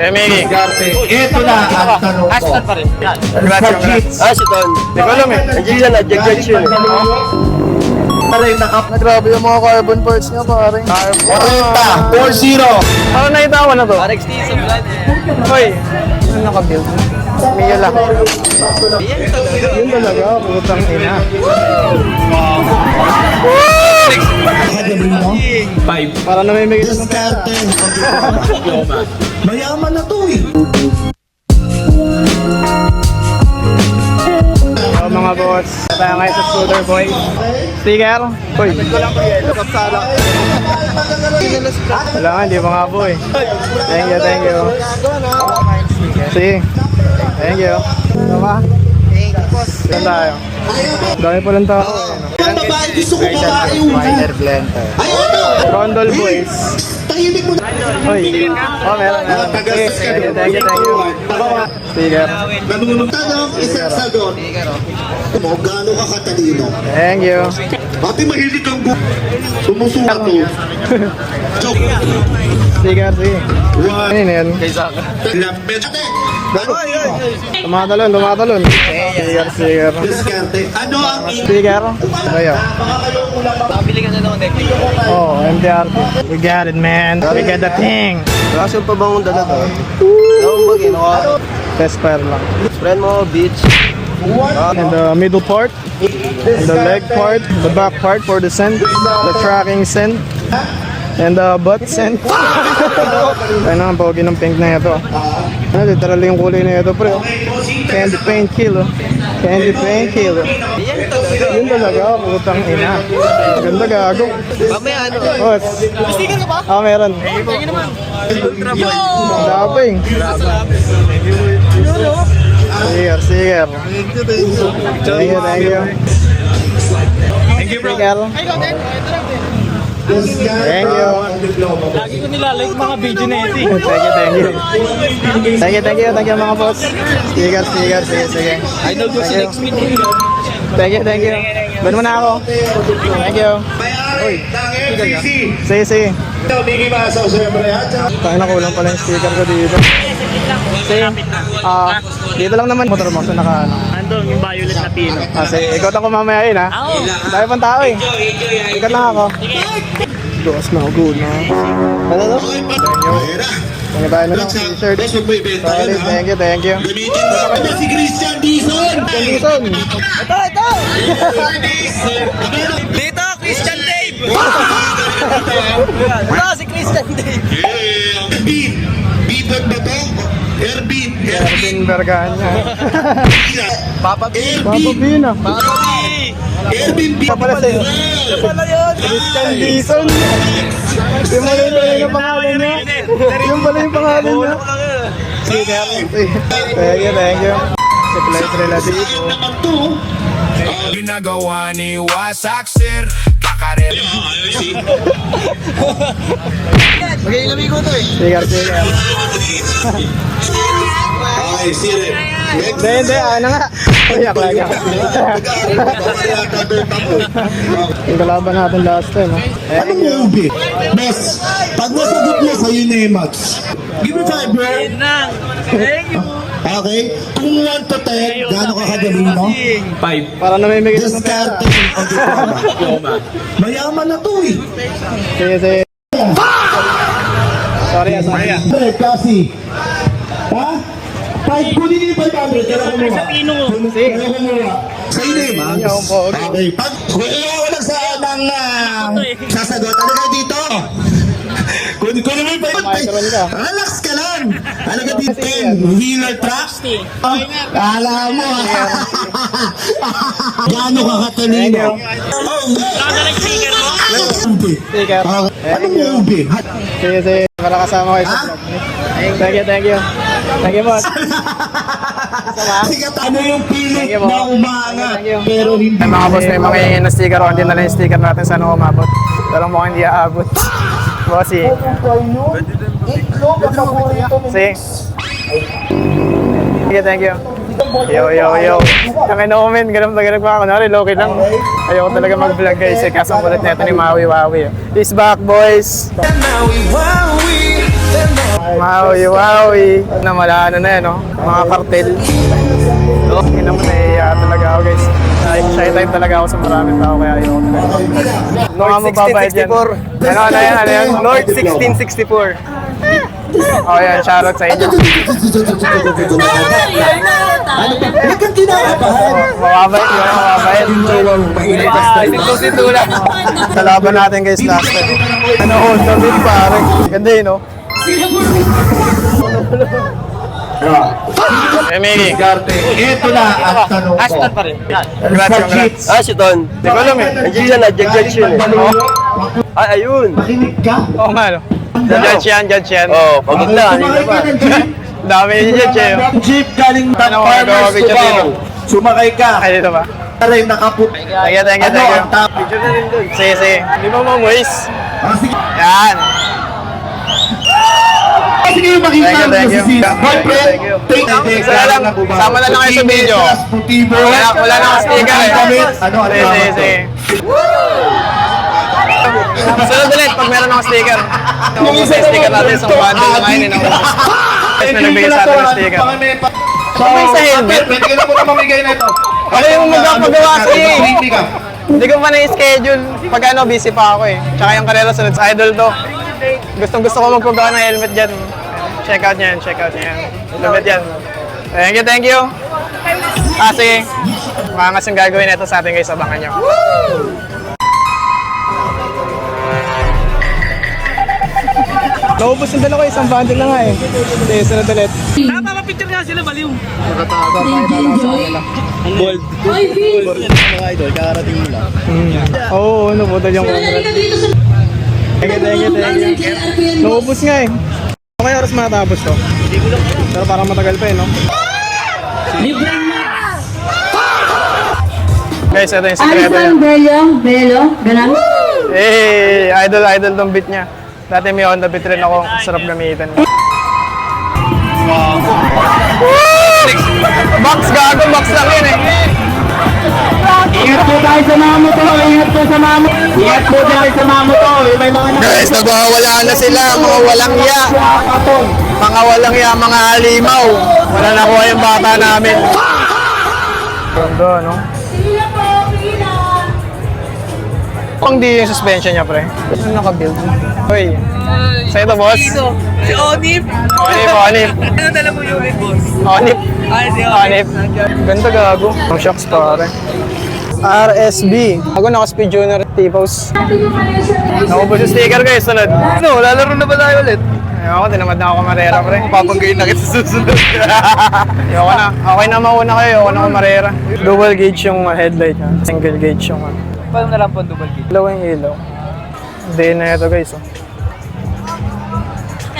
Emily. Ito na ang tanong ko. Ashton pa rin. Congrats. Ashton. Hindi ko alam eh. Nandiyan yan, nag-judge yun. Pare, Grabe yung mga carbon parts niya, pare. 40, 4-0. Ano naitawa na to? RXT sa vlog. Hoy, ano naka-build? Mia lang. Yun talaga, putang ina. Para namimigay sa Diskarte. Mayaman na to eh. So, mga boss, tayo ngayon sa Scooter Boy. Sticker? Hoy. Wala nga, hindi pa nga po eh. Thank you, thank you. Sige. Thank you. Ano ba? Saan tayo? Dami pa lang tao eh. Ang babae, gusto ko babae yung Minor Blender. Ay, ano? Rondol Boys. Tahimik mo na. Hoy. Oh, meron. Sige, thank you, thank you. Sticker. Tanong, isang sagot. Mo, gaano ka katalino? Thank you. Ate, mahilig kang sumusuka to. Joke. Sticker, sige. One. Ano yan? Lapit. Ate, Tumatalon. Sticker. diskarte. Ano ang Sticker. Ano yun? Nakabili ka na ng deck. Oh, MTRT. We got it, man. We got the thing. Kaso pa bang dala to? Ewan ba ginawa? Test fire lang. Friend mo, bitch. And the middle part, and the leg part, the back part for the scent, the tracking scent, and the butt scent. Ayun ang pogi ng pink na ito. Literally yung kulay na ito, pre. Candy paint kill. Candy paint kill. Yun talaga, putang ina. Ganda gago. Mamaya ano? Boss. Sticker ka ba? Ah, meron. Tingin naman. Ultra boy. Dapping. Sticker. Thank you. Thank you, bro. Sticker. Thank you. Lagi ko nilalike mga video na ito. Thank you mga boss. Sticker. Sige. Idol ko si Lex Smith. Thank you. Ban mo na ako. Thank you. Uy. Sige. Bigay ba sa siyempre ha? Tayo na kulang pala yung sticker ko dito. Sige. Dito lang naman motor mo sa naka ano. Andong yung violet na pino. Sige, ikot ako mamaya yun ha. Dahil pang tao eh. Ikot lang ako. Dos na, good na. Ano to? Thank you tayo na lang t-shirt. Best huwag mo ibenta Solid, yan ha? thank you. Gamitin mo naman si Christian Dizon! Dison. Dito, Christian Dave! Ito, si Christian Dave! Beat! Beat ba to? Airbit! Erwin Berganya. Papa B! Papa Pina. Papa B! Airbit! Ito pala sa'yo. Pala yun! Christian Dison. Yung pala yung pangalan niya. Yung pala yung pangalan niya. Thank you. Supply relative. Naman to! Ginagawa ni Wasak Sir Kakarel. Mag-iilami ko to eh. Sticker. Ay, sire! Hindi, ano nga. Uyak lang. Yung kalaban natin last time. Anong movie? Boss, pag nasagot mo sa'yo na yung Max. Give me 5 bro! Thank you! Okay? Kung 1 to 10, gaano ka kagaling mo? Para namimigay sa pera. Diskarte. Mayaman na to eh. Sige. Sorry. Andre, kasi. Ha? 5 kunin yung 500. Kaya kumuha. Sa pino mo. Kaya kumuha. Sa'yo na yung Max. Okay. Pag wala sa ng sasagot, ano ka dito? Kunin mo yung 500. Relax ka lang. Ano ka dito? Wheeler truck? Kala mo. Gaano ka katalino? Sticker. Anong movie? Sige. Para kasama kayo sa vlog. Thank you. Thank you, boss. Sigat ano yung pilit Thank you, na umangat Thank you. pero hindi Ay mga boss, may mga na sticker. Hindi na lang yung sticker natin sa ano umabot. Pero mukhang hindi aabot. Bossy. Sige. Thank you. Yo. Ang ino-comment, ganun pa ako. Nari, low-key lang. Ayoko talaga mag-vlog guys. Kaso ang kulit neto ni Maui Wawi. He's back, boys. Maui. Namala na yan, no? Mga kartel. Hindi naman talaga ako, guys. Shy type talaga ako sa maraming tao, kaya ayoko. North 1664. Ano yan? North 1664. Oh, yan. Shoutout sa inyo. Huwag kang kinakabahan. Mababait yun, mababait. Sa laban natin, guys, last time. Ano, hold on din, pare. Ganda yun, no? Emily. Ito na ang tanong ko. Ashton pa rin. Congrats. Ashton. Di ko alam eh. Nandiyan siya, nag-judge yun eh. Ay, ayun. Makinig ka. Oo nga, no? Judge yan. Oh, pagod na. Sumakay ka ng jeep. Dami yung judge eh. Jeep galing ng Ano, Farmers magawa picture Cubao. dito? Sumakay ka. Ay, dito ba? Taray nakaput. Thank you. Ano ang top? Sige. Di ba mo, Moise? Sige. Yan. Sige, makita Thank you, mo thank si you. Sis. Boyfriend, Thank you. take it. Sama na lang kayo sa video. Wala na akong sticker eh. Ano? Sige. Sunod ulit pag meron akong sticker. Naubos na yung sticker natin sa bundle na ngayon. Naubos. Tapos may nagbigay sa atin ng sticker. Sabay sa helmet. Pwede ka na muna mamigay na ito. Ano yung magpapagawa sa'yo eh? Hindi ka. Hindi ko pa na-schedule. Pag ano, busy pa ako eh. Tsaka yung karera sunod sa idol to. Gusto ko magpagawa ng helmet dyan. Check out niya yan. Lumit yan. Thank you. Sige. Maangas yung gagawin nito sa atin guys. Abangan nyo. Naubos yung dalawa, isang bundle na nga eh. Sige, sunod ulit. Napapapicture nga sila, baliw. Bold. Ay, Vince! Oo, nabudol yung contract. Thank you. Naubos nga eh. Okay, oras matapos to. Pero parang matagal pa eh, no? Guys, ito yung sekreto niya. Belo, ganun. Idol tong beat niya. Dati may Honda Beat rin ako, sarap gamitin. Box lang yun eh. Ingat po tayo sa mga motor. Ingat po tayo sa mga motor. May mga Guys, nagwawala na sila, mga walang ya. Mga halimaw. Wala na kuha yung bata namin. Ganda, no? Pang di yung suspension niya, pre. Ano naka-build? Hoy. Sa'yo to, boss? Si Onip. Onip. Ano dala mo yung boss? Onip. Ay, si Onip. Ganda gago. Ang shocks, pare. RSB. Ako naka-speed junior T-Pose. Nakubos yung sticker guys, sunod. Ano, lalaro na ba tayo ulit? Ayoko, tinamad na ako kumarera, pre. Papanggayin na kita sa susunod. Ayoko na. Okay na mauna kayo, ayoko na kumarera. Dual gauge yung headlight niya. Single gauge yung Paano na lang po double kick? ilaw yung ilaw. Day na ito guys, oh.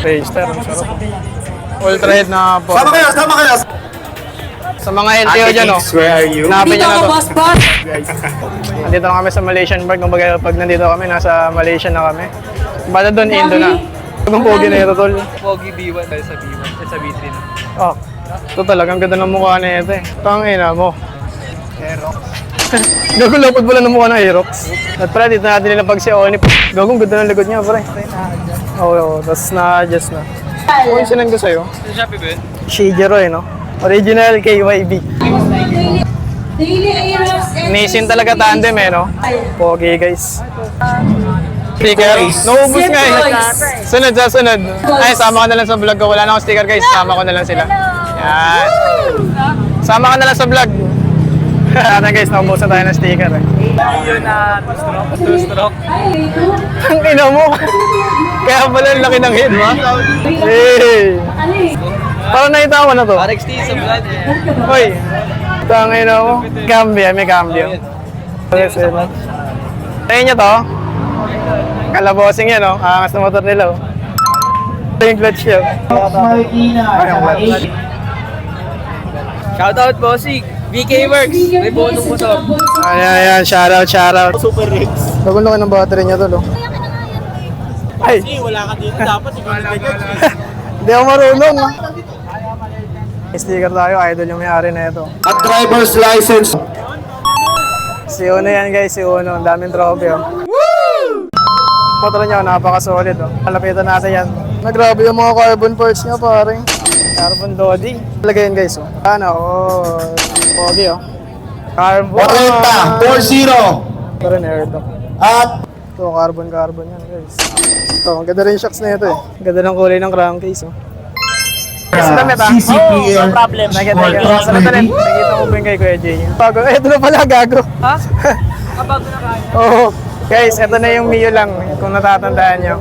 Racer, ang sarap. Ultra head na po. Sama kayo. Sa mga LTO dyan, oh. Where are you? Hanapin nyo na to. boss! Nandito na kami sa Malaysian Park. Kumbaga, pag nandito kami, nasa Malaysia na kami. Bada doon, Indo na. Ang pogi na ito, tol. Pogi B1 dahil sa B1. Sa B3 na. Oh, ito talagang ganda ng mukha na ito eh. Tangina mo. Gagulapod pala ng mukha ng Aerox. At pala, dito natin nilapag si Onip. Gagong ganda ng likod niya, pre. Oo, tapos na-adjust na. Ano yung sinend ko sa'yo? Sa Shopee ba yun? Shijiro eh, no? Original KYB. Daily Aeros and... Nissin talaga tandem eh, no? Pogi, guys. Sticker. Naubos nga eh. Sunod. Ay, sama ko na lang sa vlog ko. Wala na akong sticker, guys. Sama ko na lang sila. Yan. Sama ka na lang sa vlog. Ano guys, naubusan tayo ng sticker eh. Yun na two stroke. Ang ina mo. Kaya pala ang laki ng head, ha? Hey! Parang nakita ko na to. RXT sa vlog. Hoy! Tangin na mo. Cambio, may cambio. Tayo nyo to. Kalabosing yan, oh. Angas na motor nila, oh. Ito yung clutch niya. Shoutout bossing. BK Works. May bonus mo sa... Ayan. Shoutout. Super Rex. Nagulo ka ng battery niya to, oh. Ay! Wala ka dito. Dapat ikaw nagagad. Hindi ako marunong, ah. Sticker tayo, idol yung may-ari na ito. At driver's license. Si Uno yan guys, si Uno. Ang daming trophy, oh. Motor niya, napaka-solid, oh. Malapitan natin yan. Grabe yung mga carbon parts niya, pare. Carbon body. Lagay yun, guys, oh. Ano, oh. Pogi, oh. Carbon. 40, 4-0. Ito rin, air dog. At Ito, carbon yan, guys. Ito, ang ganda rin shocks na ito, eh. Ang ganda ng kulay ng crankcase, oh. CCPL. Problem. Nakita sa natin. Nakita ko ba yung kay Kuya Jay? Bago. Ito na pala, gago. Ha? Kabago na kaya. Oo. Guys, ito na yung Mio lang, kung natatandaan nyo.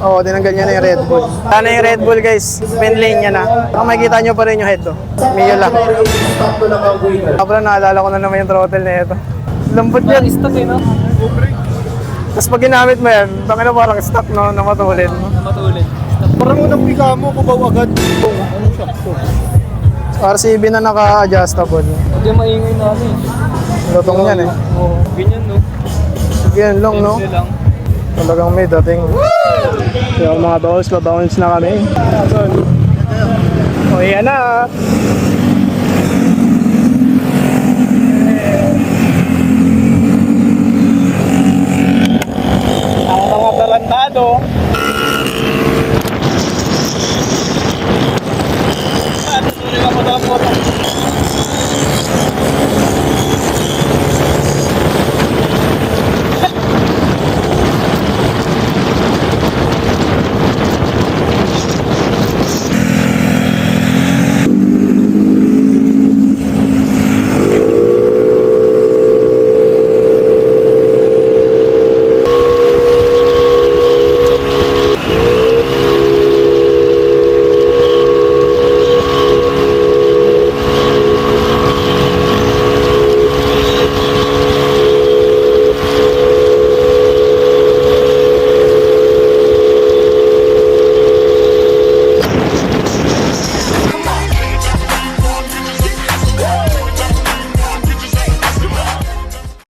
Oo, tinanggal niya na yung Red Bull. Sana yung Red Bull, guys. Spin lane niya na. Baka makikita nyo pa rin yung head, oh. Mio lang. Kapag naalala ko na naman yung throttle na ito. Lambot yan. Stock eh, no? Tapos pag ginamit mo yan, baka na parang stock, no, na matulin. Matulid. Parang unang pika mo, kubaw agad. RCB na naka-adjustable. Hindi maingay na ano eh. Lutong yan, eh. Oo, ganyan no. Ganyan long, no? Simple lang. Talagang may dating. Kaya mga balls, babounce na kami.